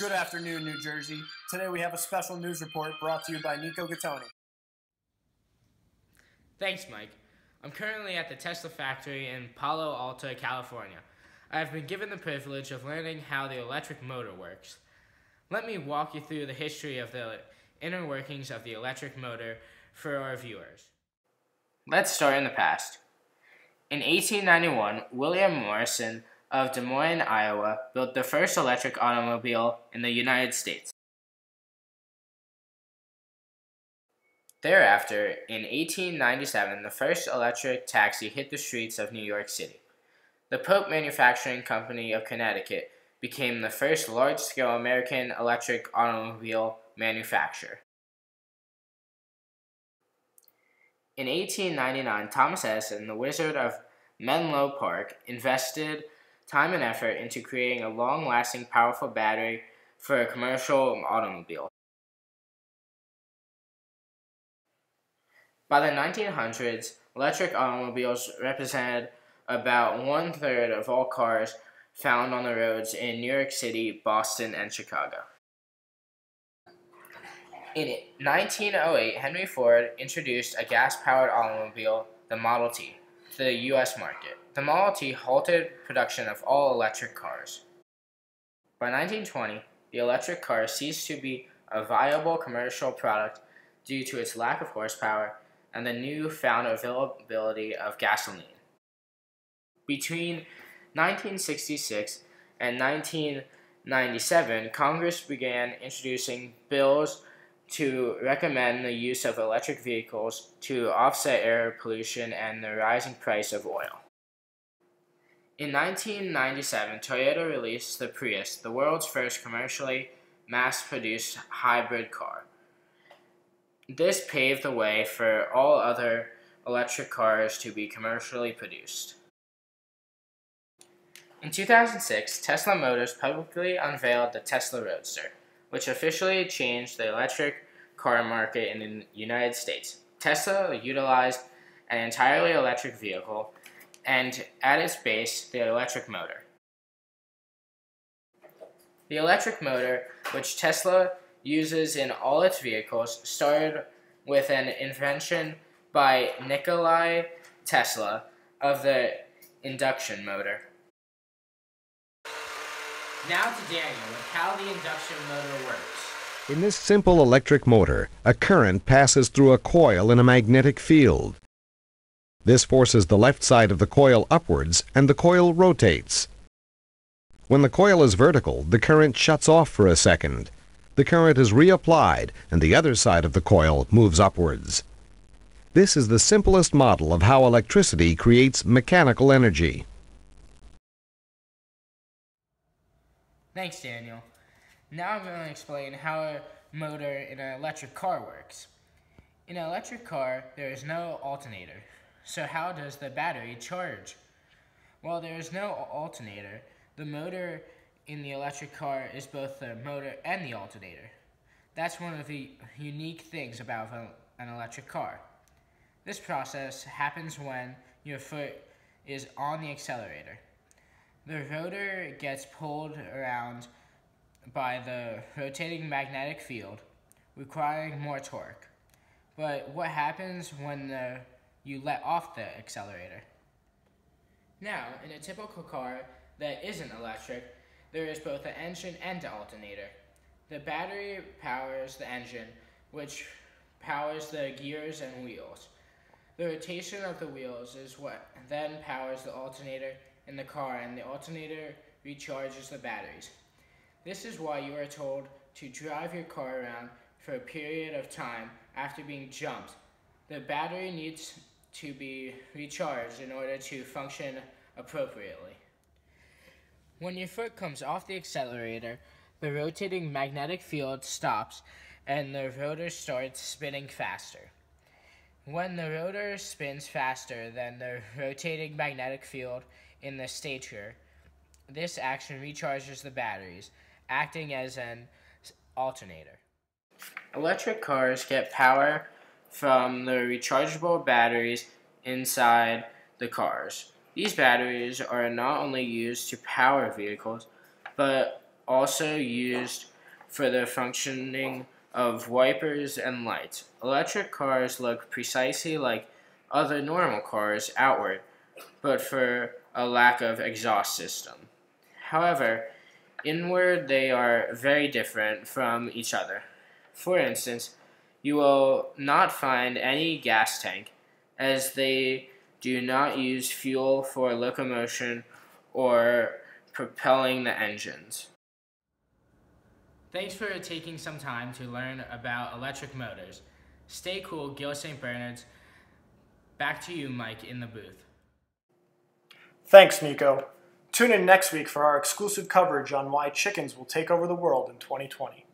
Good afternoon, New Jersey. Today we have a special news report brought to you by Nico Gattoni. Thanks, Mike. I'm currently at the Tesla factory in Palo Alto, California. I have been given the privilege of learning how the electric motor works. Let me walk you through the history of the inner workings of the electric motor for our viewers. Let's start in the past. In 1891, William Morrison of Des Moines, Iowa, built the first electric automobile in the United States. Thereafter, in 1897, the first electric taxi hit the streets of New York City. The Pope Manufacturing Company of Connecticut became the first large-scale American electric automobile manufacturer. In 1899, Thomas Edison, the Wizard of Menlo Park, invested time and effort into creating a long-lasting, powerful battery for a commercial automobile. By the 1900s, electric automobiles represented about one-third of all cars found on the roads in New York City, Boston, and Chicago. In 1908, Henry Ford introduced a gas-powered automobile, the Model T, to the U.S. market. The Model T halted production of all electric cars. By 1920, the electric car ceased to be a viable commercial product due to its lack of horsepower and the newfound availability of gasoline. Between 1966 and 1997, Congress began introducing bills to recommend the use of electric vehicles to offset air pollution and the rising price of oil. In 1997, Toyota released the Prius, the world's first commercially mass-produced hybrid car. This paved the way for all other electric cars to be commercially produced. In 2006, Tesla Motors publicly unveiled the Tesla Roadster, which officially changed the electric car market in the United States. Tesla utilized an entirely electric vehicle and, at its base, the electric motor. The electric motor, which Tesla uses in all its vehicles, started with an invention by Nikola Tesla of the induction motor. Now to Daniel with how the induction motor works. In this simple electric motor, a current passes through a coil in a magnetic field. This forces the left side of the coil upwards, and the coil rotates. When the coil is vertical, the current shuts off for a second. The current is reapplied, and the other side of the coil moves upwards. This is the simplest model of how electricity creates mechanical energy. Thanks, Daniel. Now I'm going to explain how a motor in an electric car works. In an electric car, there is no alternator. So how does the battery charge? Well, there is no alternator. The motor in the electric car is both the motor and the alternator. That's one of the unique things about an electric car. This process happens when your foot is on the accelerator. The rotor gets pulled around by the rotating magnetic field, requiring more torque. But what happens when you let off the accelerator? Now, in a typical car that isn't electric, there is both an engine and an alternator. The battery powers the engine, which powers the gears and wheels. The rotation of the wheels is what then powers the alternator in the car, and the alternator recharges the batteries. This is why you are told to drive your car around for a period of time after being jumped. The battery needs to be recharged in order to function appropriately. When your foot comes off the accelerator, the rotating magnetic field stops and the rotor starts spinning faster. When the rotor spins faster than the rotating magnetic field in the stator, this action recharges the batteries, acting as an alternator. Electric cars get power from the rechargeable batteries inside the cars. These batteries are not only used to power vehicles, but also used for the functioning of wipers and lights. Electric cars look precisely like other normal cars outward, but for a lack of exhaust system. However, inward they are very different from each other. For instance, you will not find any gas tank, as they do not use fuel for locomotion or propelling the engines. Thanks for taking some time to learn about electric motors. Stay cool, Gil St. Bernard's. Back to you, Mike, in the booth. Thanks, Nico. Tune in next week for our exclusive coverage on why chickens will take over the world in 2020.